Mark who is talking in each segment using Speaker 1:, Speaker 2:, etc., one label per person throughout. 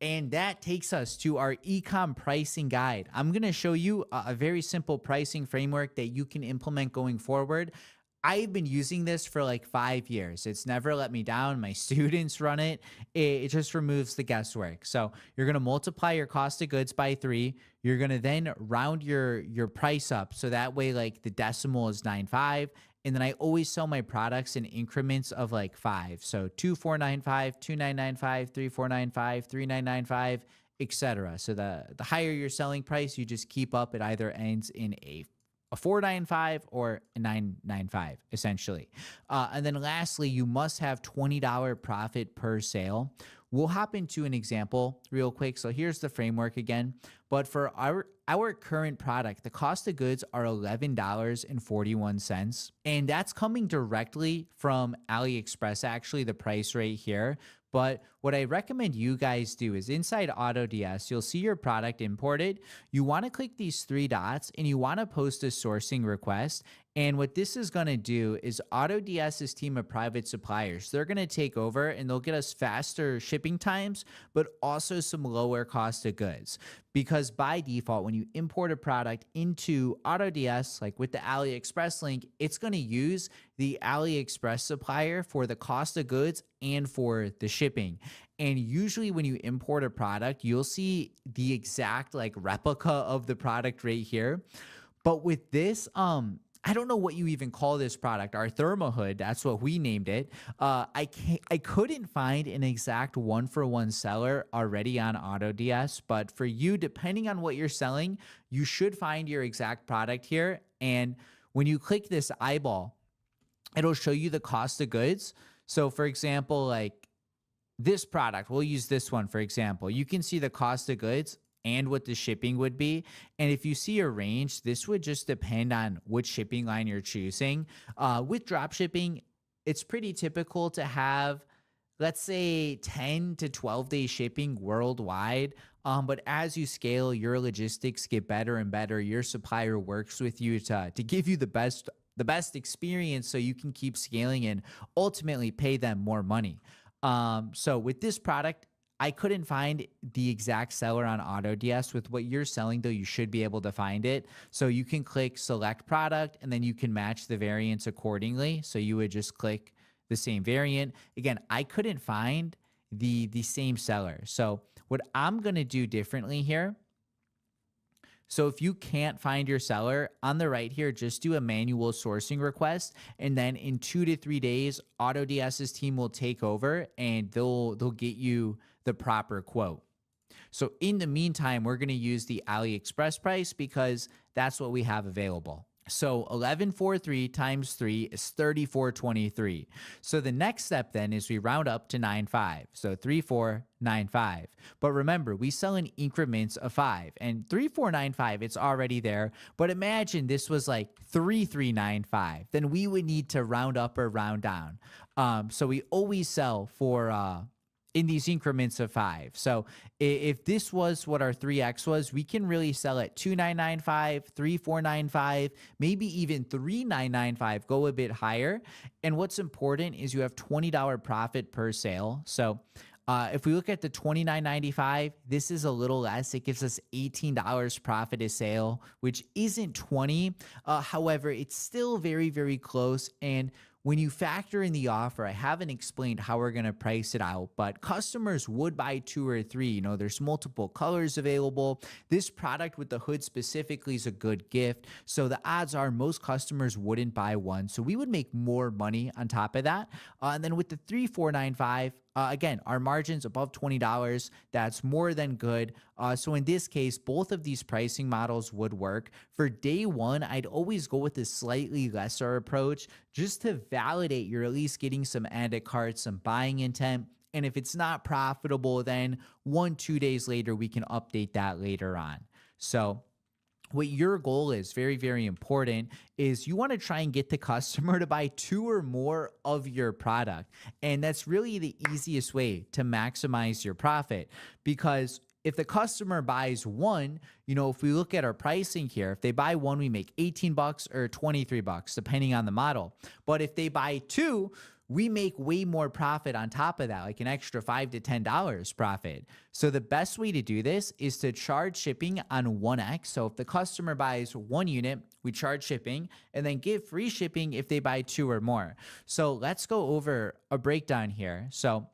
Speaker 1: And that takes us to our ecom pricing guide. I'm going to show you a very simple pricing framework that you can implement going forward. I've been using this for like 5 years. It's never let me down. My students run it. It just removes the guesswork. So you're going to multiply your cost of goods by 3. You're going to then round your price up. So that way, like the decimal is 9.5. And then I always sell my products in increments of like 5. So 2,495, 2,995, 3,495, 3,995, etc. So the higher your selling price, you just keep up. It either ends in a 495 or a 995 essentially. And then lastly, you must have $20 profit per sale. We'll hop into an example real quick. So here's the framework again. But for our current product, the cost of goods are $11.41. And that's coming directly from AliExpress, actually, the price right here. But what I recommend you guys do is inside AutoDS, you'll see your product imported. You want to click these 3 dots and you want to post a sourcing request. And what this is going to do is AutoDS's team of private suppliers, they're going to take over and they'll get us faster shipping times, but also some lower cost of goods. Because by default, when you import a product into AutoDS, like with the AliExpress link, it's going to use the AliExpress supplier for the cost of goods and for the shipping. And usually when you import a product, you'll see the exact like replica of the product right here. But with this, I don't know what you even call this product. Our thermohood, that's what we named it. I couldn't find an exact one-for-one seller already on AutoDS, but for you, depending on what you're selling, you should find your exact product here. And when you click this eyeball, it'll show you the cost of goods. So for example, like this product, we'll use this one for example. You can see the cost of goods and what the shipping would be. And if you see a range, this would just depend on which shipping line you're choosing. With drop shipping, it's pretty typical to have, let's say, 10 to 12 day shipping worldwide. But as you scale, your logistics get better and better. Your supplier works with you to give you the best experience so you can keep scaling and ultimately pay them more money. So with this product, I couldn't find the exact seller on AutoDS. With what you're selling, though, you should be able to find it. So you can click select product, and then you can match the variants accordingly. So you would just click the same variant. Again, I couldn't find the same seller. So what I'm going to do differently here, so if you can't find your seller, on the right here, just do a manual sourcing request. And then in 2 to 3 days, AutoDS's team will take over and they'll get you the proper quote. So in the meantime, we're going to use the AliExpress price because that's what we have available. So 1143 times 3 is 3423. So the next step then is we round up to 95. So 3495. But remember, we sell in increments of 5 and 3495, it's already there. But imagine this was like 3395. Then we would need to round up or round down. So we always sell for in these increments of 5. So if this was what our 3x was, we can really sell at 2995, 3495, maybe even 3995, go a bit higher. And what's important is you have $20 profit per sale. So if we look at the $29.95, this is a little less. It gives us $18 profit a sale, which isn't 20. However, it's still very, very close. And when you factor in the offer, I haven't explained how we're going to price it out, but customers would buy 2 or 3. You know, there's multiple colors available. This product with the hood specifically is a good gift. So the odds are most customers wouldn't buy one. So we would make more money on top of that. And then with the 3495, again, our margins above $20, that's more than good. So in this case, both of these pricing models would work. For day one, I'd always go with a slightly lesser approach just to validate you're at least getting some added carts, some buying intent. And if it's not profitable, then 1-2 days later, we can update that later on. So what your goal is, very, very important, is you want to try and get the customer to buy 2 or more of your product. And that's really the easiest way to maximize your profit, because if the customer buys 1, you know, if we look at our pricing here, if they buy 1, we make $18 or $23, depending on the model. But if they buy 2, we make way more profit on top of that, like an extra $5 to $10 profit. So the best way to do this is to charge shipping on 1x. So if the customer buys 1 unit, we charge shipping and then give free shipping if they buy 2 or more. So let's go over a breakdown here. So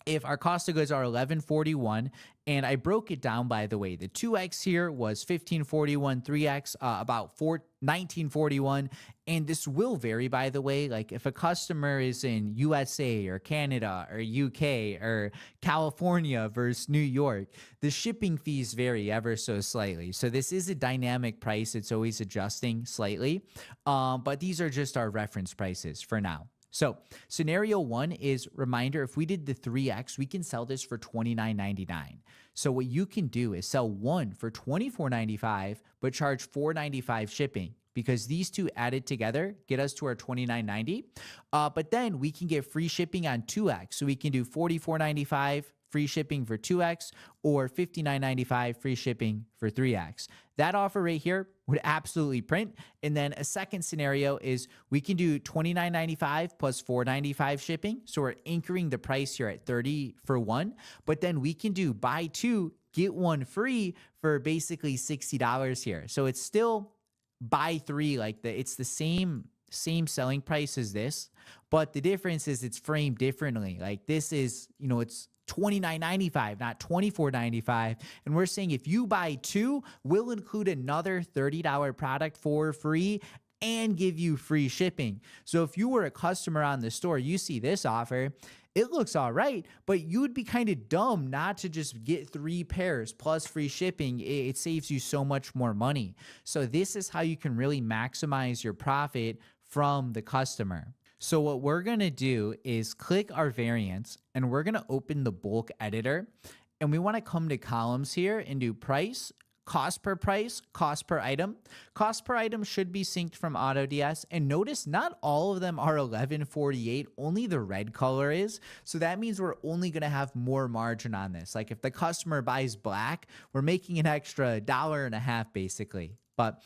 Speaker 1: if our cost of goods are 1141, and I broke it down, by the way, the 2x here was 1541, 3x about 1941, and this will vary, by the way. Like if a customer is in USA or Canada or UK or California versus New York, the shipping fees vary ever so slightly. So this is a dynamic price. It's always adjusting slightly, but these are just our reference prices for now. So scenario 1 is, reminder, if we did the 3x, we can sell this for $29.99. So what you can do is sell 1 for $24.95, but charge $4.95 shipping, because these two added together get us to our $29.90. But then we can get free shipping on 2x. So we can do $44.95 free shipping for 2x or $59.95 free shipping for 3x. That offer right here would absolutely print. And then a second scenario is we can do $29.95 plus $4.95 shipping. So we're anchoring the price here at $30 for 1. But then we can do buy 2, get 1 free for basically $60 here. So it's still buy 3, like it's the same selling price as this, but the difference is it's framed differently. Like this is, it's $29.95, not $24.95. And we're saying if you buy 2, we'll include another $30 product for free and give you free shipping. So if you were a customer on the store, you see this offer, it looks all right, but you would be kind of dumb not to just get 3 pairs plus free shipping. It saves you so much more money. So this is how you can really maximize your profit from the customer. So what we're going to do is click our variants, and we're going to open the bulk editor, and we want to come to columns here and do price, cost per price, cost per item. Cost per item should be synced from AutoDS, and notice not all of them are 1148, only the red color is. So that means we're only going to have more margin on this. Like if the customer buys black, we're making an extra $1.50 basically. But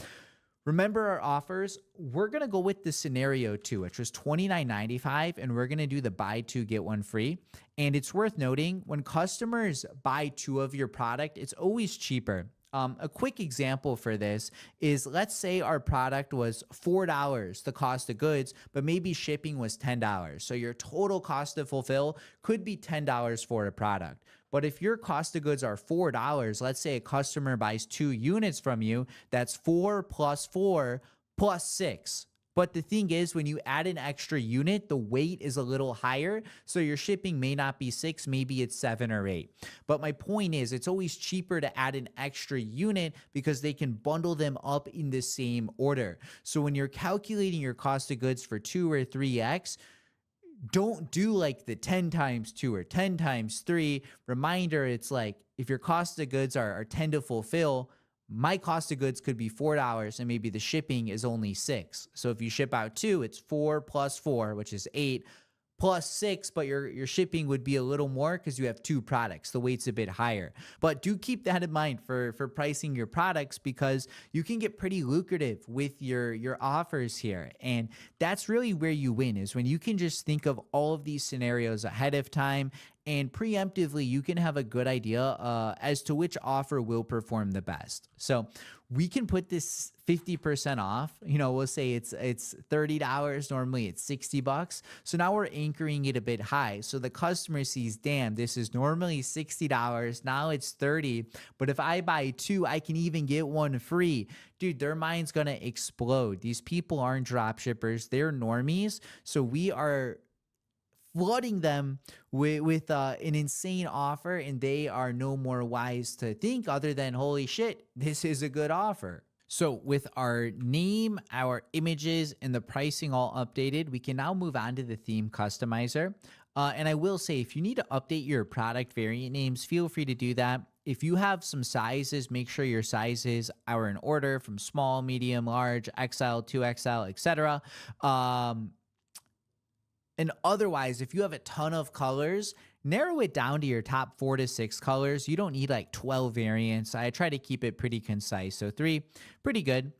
Speaker 1: remember our offers, we're going to go with the scenario 2, which was $29.95, and we're going to do the buy 2, get 1 free. And it's worth noting, when customers buy 2 of your product, it's always cheaper. A quick example for this is, let's say our product was $4, the cost of goods, but maybe shipping was $10. So your total cost to fulfill could be $10 for a product. But if your cost of goods are $4, let's say a customer buys 2 units from you, that's 4 plus 4 plus 6. But the thing is, when you add an extra unit, the weight is a little higher. So your shipping may not be 6, maybe it's 7 or 8. But my point is, it's always cheaper to add an extra unit because they can bundle them up in the same order. So when you're calculating your cost of goods for 2 or 3x, don't do like the 10 times 2 or 10 times 3. Reminder, it's like if your cost of goods are 10 to fulfill, my cost of goods could be $4 and maybe the shipping is only 6. So if you ship out 2, it's 4 plus 4, which is 8, plus 6, but your shipping would be a little more because you have 2 products. The weight's a bit higher. But do keep that in mind for pricing your products, because you can get pretty lucrative with your offers here. And that's really where you win, is when you can just think of all of these scenarios ahead of time, and preemptively you can have a good idea as to which offer will perform the best. So we can put this 50% off. We'll say it's $30. Normally it's $60. So now we're anchoring it a bit high. So the customer sees, damn, this is normally $60. Now it's $30. But if I buy 2, I can even get 1 free. Dude, their mind's going to explode. These people aren't drop shippers. They're normies. So we are flooding them with an insane offer, and they are no more wise to think other than, holy shit, this is a good offer. So with our name, our images, and the pricing all updated, we can now move on to the theme customizer. And I will say, if you need to update your product variant names, feel free to do that. If you have some sizes, make sure your sizes are in order from small, medium, large, XL, 2XL, etc. And otherwise, if you have a ton of colors, narrow it down to your top 4 to 6 colors. You don't need like 12 variants. I try to keep it pretty concise. So 3, pretty good.